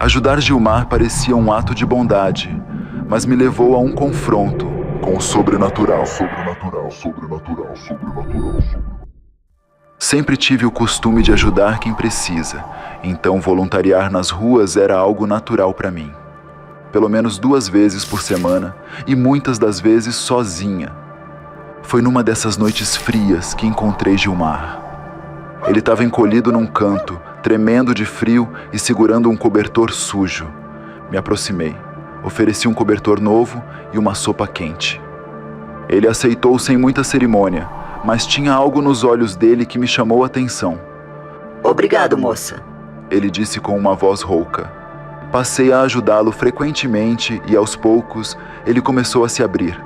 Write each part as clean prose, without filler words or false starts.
Ajudar Gilmar parecia um ato de bondade, mas me levou a um confronto com o sobrenatural. Sempre tive o costume de ajudar quem precisa, então voluntariar nas ruas era algo natural para mim. Pelo menos 2 vezes por semana e muitas das vezes sozinha. Foi numa dessas noites frias que encontrei Gilmar. Ele estava encolhido num canto, tremendo de frio e segurando um cobertor sujo. Me aproximei, ofereci um cobertor novo e uma sopa quente. Ele aceitou sem muita cerimônia, mas tinha algo nos olhos dele que me chamou a atenção. Obrigado, moça, ele disse com uma voz rouca. Passei a ajudá-lo frequentemente e, aos poucos, ele começou a se abrir.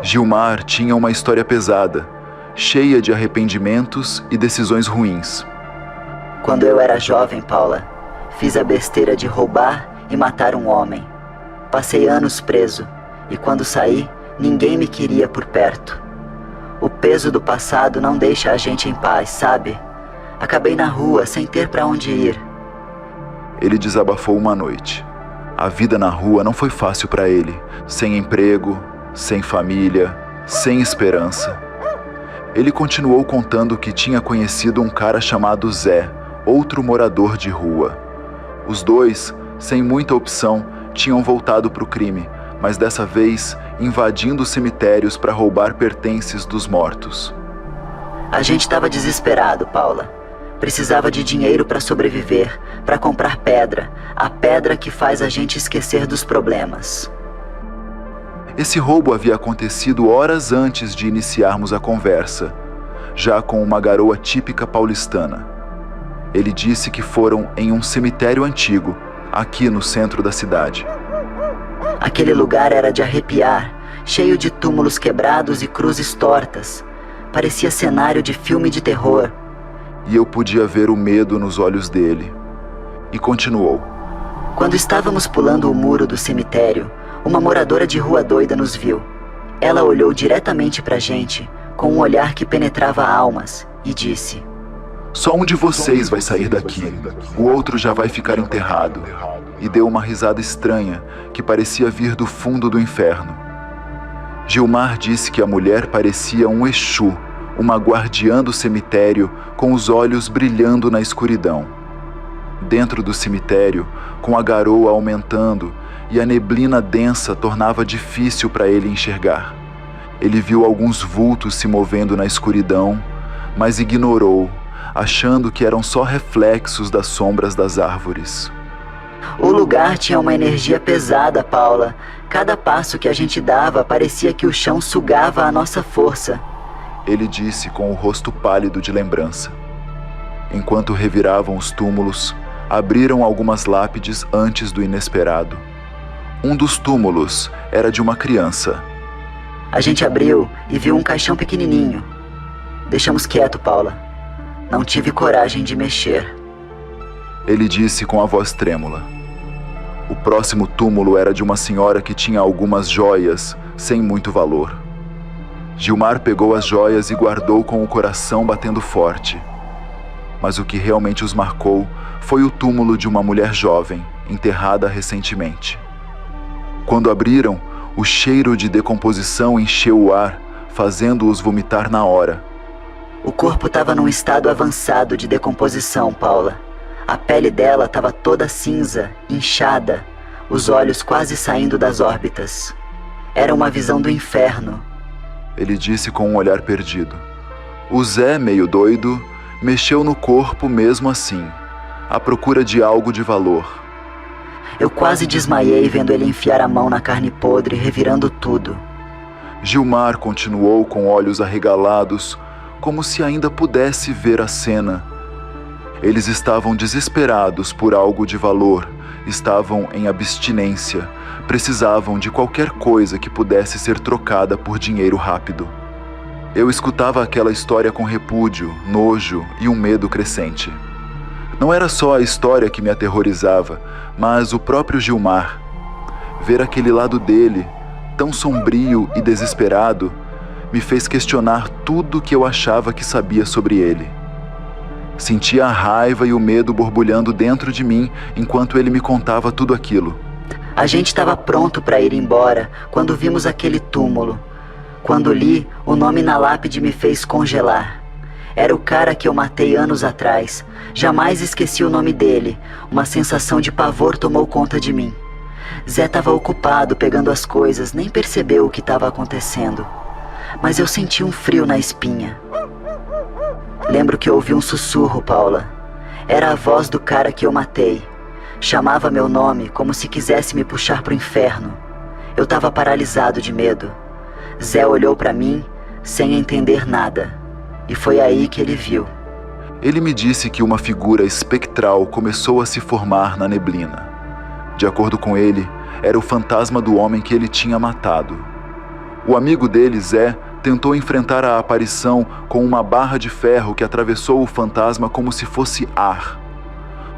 Gilmar tinha uma história pesada, cheia de arrependimentos e decisões ruins. Quando eu era jovem, Paula, fiz a besteira de roubar e matar um homem. Passei anos preso e quando saí, ninguém me queria por perto. O peso do passado não deixa a gente em paz, sabe? Acabei na rua sem ter para onde ir. Ele desabafou uma noite. A vida na rua não foi fácil para ele, sem emprego, sem família, sem esperança. Ele continuou contando que tinha conhecido um cara chamado Zé, outro morador de rua. Os dois, sem muita opção, tinham voltado para o crime, mas dessa vez invadindo cemitérios para roubar pertences dos mortos. A gente estava desesperado, Paula. Precisava de dinheiro para sobreviver, para comprar pedra, a pedra que faz a gente esquecer dos problemas. Esse roubo havia acontecido horas antes de iniciarmos a conversa, já com uma garoa típica paulistana. Ele disse que foram em um cemitério antigo, aqui no centro da cidade. Aquele lugar era de arrepiar, cheio de túmulos quebrados e cruzes tortas. Parecia cenário de filme de terror. E eu podia ver o medo nos olhos dele. E continuou. Quando estávamos pulando o muro do cemitério, uma moradora de rua doida nos viu. Ela olhou diretamente pra gente, com um olhar que penetrava almas, e disse: "Só um de vocês vai sair daqui, o outro já vai ficar enterrado." E deu uma risada estranha, que parecia vir do fundo do inferno. Gilmar disse que a mulher parecia um Exu, uma guardiã do cemitério com os olhos brilhando na escuridão. Dentro do cemitério, com a garoa aumentando e a neblina densa tornava difícil para ele enxergar. Ele viu alguns vultos se movendo na escuridão, mas ignorou, achando que eram só reflexos das sombras das árvores. O lugar tinha uma energia pesada, Paula. Cada passo que a gente dava parecia que o chão sugava a nossa força. Ele disse com o rosto pálido de lembrança. Enquanto reviravam os túmulos, abriram algumas lápides antes do inesperado. Um dos túmulos era de uma criança. A gente abriu e viu um caixão pequenininho. Deixamos quieto, Paula. Não tive coragem de mexer. Ele disse com a voz trêmula. O próximo túmulo era de uma senhora que tinha algumas joias, sem muito valor. Gilmar pegou as joias e guardou com o coração batendo forte. Mas o que realmente os marcou foi o túmulo de uma mulher jovem, enterrada recentemente. Quando abriram, o cheiro de decomposição encheu o ar, fazendo-os vomitar na hora. O corpo estava num estado avançado de decomposição, Paula. A pele dela estava toda cinza, inchada, os olhos quase saindo das órbitas. Era uma visão do inferno. Ele disse com um olhar perdido. O Zé, meio doido, mexeu no corpo mesmo assim, à procura de algo de valor. Eu quase desmaiei vendo ele enfiar a mão na carne podre, revirando tudo. Gilmar continuou com olhos arregalados, como se ainda pudesse ver a cena. Eles estavam desesperados por algo de valor, estavam em abstinência, precisavam de qualquer coisa que pudesse ser trocada por dinheiro rápido. Eu escutava aquela história com repúdio, nojo e um medo crescente. Não era só a história que me aterrorizava, mas o próprio Gilmar. Ver aquele lado dele, tão sombrio e desesperado, me fez questionar tudo que eu achava que sabia sobre ele. Sentia a raiva e o medo borbulhando dentro de mim enquanto ele me contava tudo aquilo. A gente estava pronto para ir embora quando vimos aquele túmulo. Quando li, o nome na lápide me fez congelar. Era o cara que eu matei anos atrás. Jamais esqueci o nome dele. Uma sensação de pavor tomou conta de mim. Zé estava ocupado pegando as coisas, nem percebeu o que estava acontecendo. Mas eu senti um frio na espinha. Lembro que ouvi um sussurro, Paula. Era a voz do cara que eu matei. Chamava meu nome como se quisesse me puxar pro inferno. Eu estava paralisado de medo. Zé olhou para mim sem entender nada. E foi aí que ele viu. Ele me disse que uma figura espectral começou a se formar na neblina. De acordo com ele, era o fantasma do homem que ele tinha matado. O amigo dele, Zé, tentou enfrentar a aparição com uma barra de ferro que atravessou o fantasma como se fosse ar.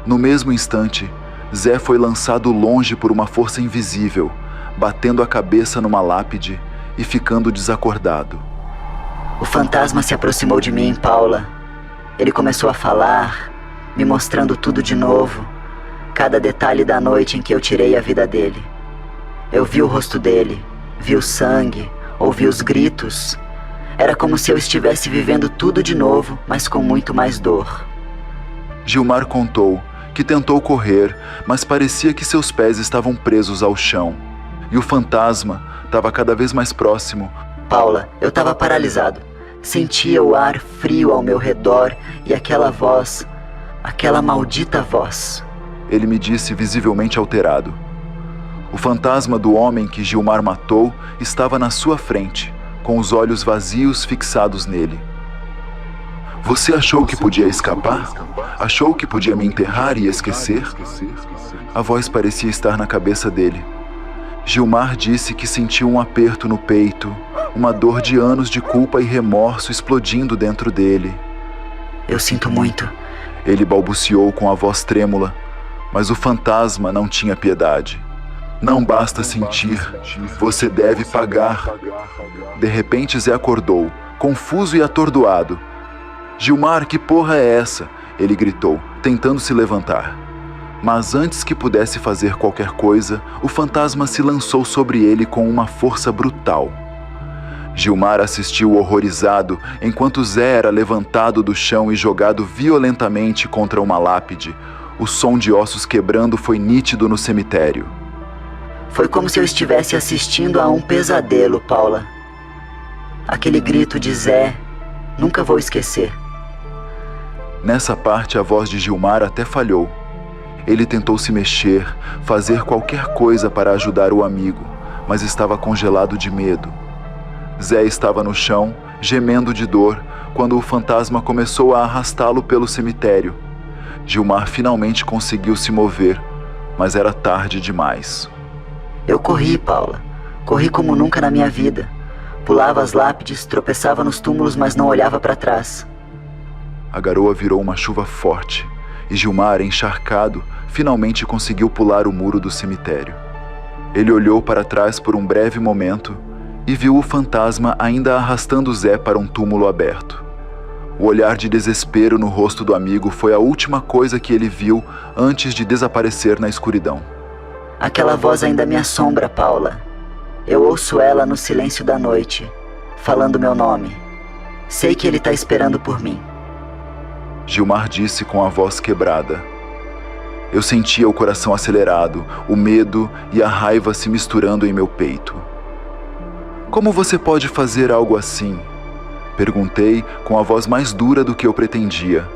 No mesmo instante, Zé foi lançado longe por uma força invisível, batendo a cabeça numa lápide e ficando desacordado. O fantasma se aproximou de mim, Paula. Ele começou a falar, me mostrando tudo de novo, cada detalhe da noite em que eu tirei a vida dele. Eu vi o rosto dele, vi o sangue, ouvi os gritos. Era como se eu estivesse vivendo tudo de novo, mas com muito mais dor. Gilmar contou que tentou correr, mas parecia que seus pés estavam presos ao chão. E o fantasma estava cada vez mais próximo. Paula, eu estava paralisado. Sentia o ar frio ao meu redor e aquela voz, aquela maldita voz. Ele me disse visivelmente alterado. O fantasma do homem que Gilmar matou estava na sua frente, com os olhos vazios fixados nele. Você achou que podia escapar? Achou que podia me enterrar e esquecer? A voz parecia estar na cabeça dele. Gilmar disse que sentiu um aperto no peito, uma dor de anos de culpa e remorso explodindo dentro dele. Eu sinto muito. Ele balbuciou com a voz trêmula, mas o fantasma não tinha piedade. Não basta sentir, você deve pagar. De repente Zé acordou, confuso e atordoado. Gilmar, que porra é essa? Ele gritou, tentando se levantar. Mas antes que pudesse fazer qualquer coisa, o fantasma se lançou sobre ele com uma força brutal. Gilmar assistiu horrorizado enquanto Zé era levantado do chão e jogado violentamente contra uma lápide. O som de ossos quebrando foi nítido no cemitério. Foi como se eu estivesse assistindo a um pesadelo, Paula. Aquele grito de Zé, nunca vou esquecer. Nessa parte, a voz de Gilmar até falhou. Ele tentou se mexer, fazer qualquer coisa para ajudar o amigo, mas estava congelado de medo. Zé estava no chão, gemendo de dor, quando o fantasma começou a arrastá-lo pelo cemitério. Gilmar finalmente conseguiu se mover, mas era tarde demais. Eu corri, Paula. Corri como nunca na minha vida. Pulava as lápides, tropeçava nos túmulos, mas não olhava para trás. A garoa virou uma chuva forte, e Gilmar, encharcado, finalmente conseguiu pular o muro do cemitério. Ele olhou para trás por um breve momento e viu o fantasma ainda arrastando Zé para um túmulo aberto. O olhar de desespero no rosto do amigo foi a última coisa que ele viu antes de desaparecer na escuridão. Aquela voz ainda me assombra, Paula. Eu ouço ela no silêncio da noite, falando meu nome. Sei que ele está esperando por mim. Gilmar disse com a voz quebrada. Eu sentia o coração acelerado, o medo e a raiva se misturando em meu peito. Como você pode fazer algo assim? Perguntei com a voz mais dura do que eu pretendia,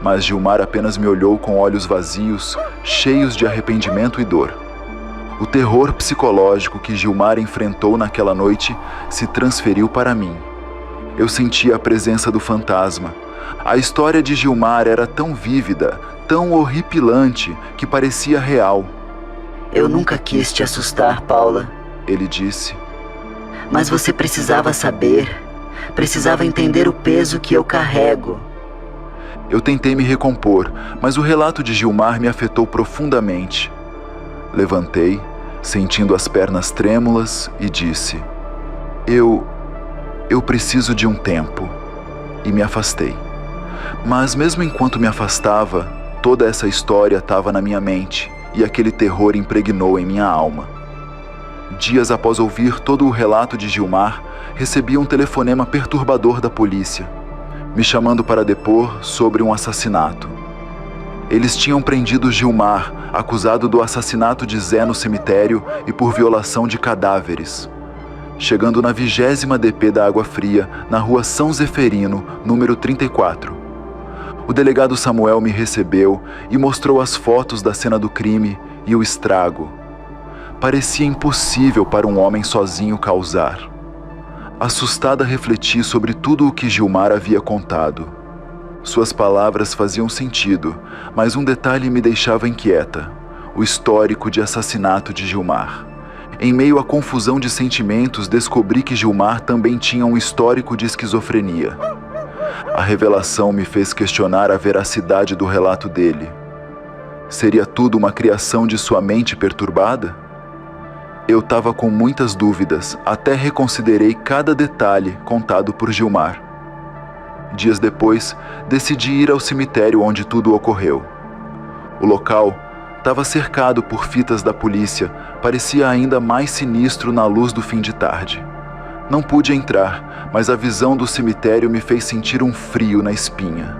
mas Gilmar apenas me olhou com olhos vazios, cheios de arrependimento e dor. O terror psicológico que Gilmar enfrentou naquela noite se transferiu para mim. Eu sentia a presença do fantasma. A história de Gilmar era tão vívida, tão horripilante, que parecia real. Eu nunca quis te assustar, Paula, ele disse. Mas você precisava saber, precisava entender o peso que eu carrego. Eu tentei me recompor, mas o relato de Gilmar me afetou profundamente. Levantei, sentindo as pernas trêmulas, e disse: Eu preciso de um tempo. E me afastei. Mas mesmo enquanto me afastava, toda essa história estava na minha mente e aquele terror impregnou em minha alma. Dias após ouvir todo o relato de Gilmar, recebi um telefonema perturbador da polícia, me chamando para depor sobre um assassinato. Eles tinham prendido Gilmar, acusado do assassinato de Zé no cemitério e por violação de cadáveres. Chegando na 20ª DP da Água Fria, na rua São Zeferino, número 34. O delegado Samuel me recebeu e mostrou as fotos da cena do crime e o estrago. Parecia impossível para um homem sozinho causar. Assustada, refleti sobre tudo o que Gilmar havia contado. Suas palavras faziam sentido, mas um detalhe me deixava inquieta: o histórico de assassinato de Gilmar. Em meio à confusão de sentimentos, descobri que Gilmar também tinha um histórico de esquizofrenia. A revelação me fez questionar a veracidade do relato dele. Seria tudo uma criação de sua mente perturbada? Eu estava com muitas dúvidas, até reconsiderei cada detalhe contado por Gilmar. Dias depois, decidi ir ao cemitério onde tudo ocorreu. O local estava cercado por fitas da polícia, parecia ainda mais sinistro na luz do fim de tarde. Não pude entrar, mas a visão do cemitério me fez sentir um frio na espinha.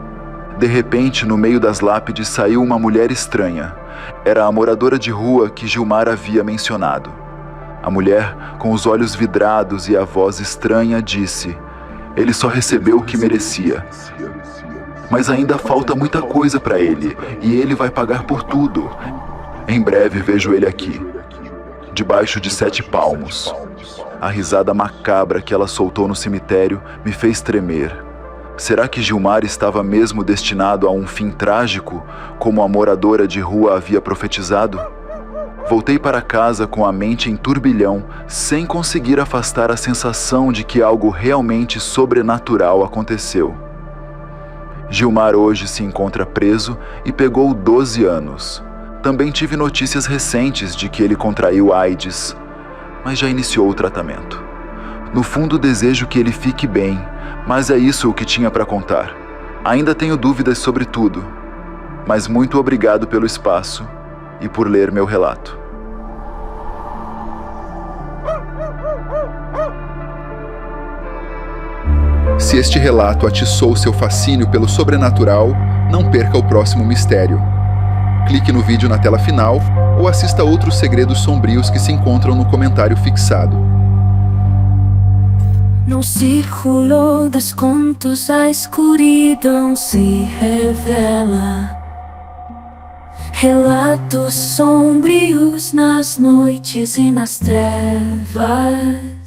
De repente, no meio das lápides saiu uma mulher estranha. Era a moradora de rua que Gilmar havia mencionado. A mulher, com os olhos vidrados e a voz estranha, disse: "Ele só recebeu o que merecia. Mas ainda falta muita coisa para ele, e ele vai pagar por tudo. Em breve vejo ele aqui, debaixo de 7 palmos." A risada macabra que ela soltou no cemitério me fez tremer. Será que Gilmar estava mesmo destinado a um fim trágico, como a moradora de rua havia profetizado? Voltei para casa com a mente em turbilhão, sem conseguir afastar a sensação de que algo realmente sobrenatural aconteceu. Gilmar hoje se encontra preso e pegou 12 anos. Também tive notícias recentes de que ele contraiu AIDS, mas já iniciou o tratamento. No fundo, desejo que ele fique bem, mas é isso o que tinha para contar. Ainda tenho dúvidas sobre tudo, mas muito obrigado pelo espaço e por ler meu relato. Se este relato atiçou seu fascínio pelo sobrenatural, não perca o próximo mistério. Clique no vídeo na tela final ou assista outros segredos sombrios que se encontram no comentário fixado. No círculo dos contos a escuridão se revela. Relatos sombrios nas noites e nas trevas.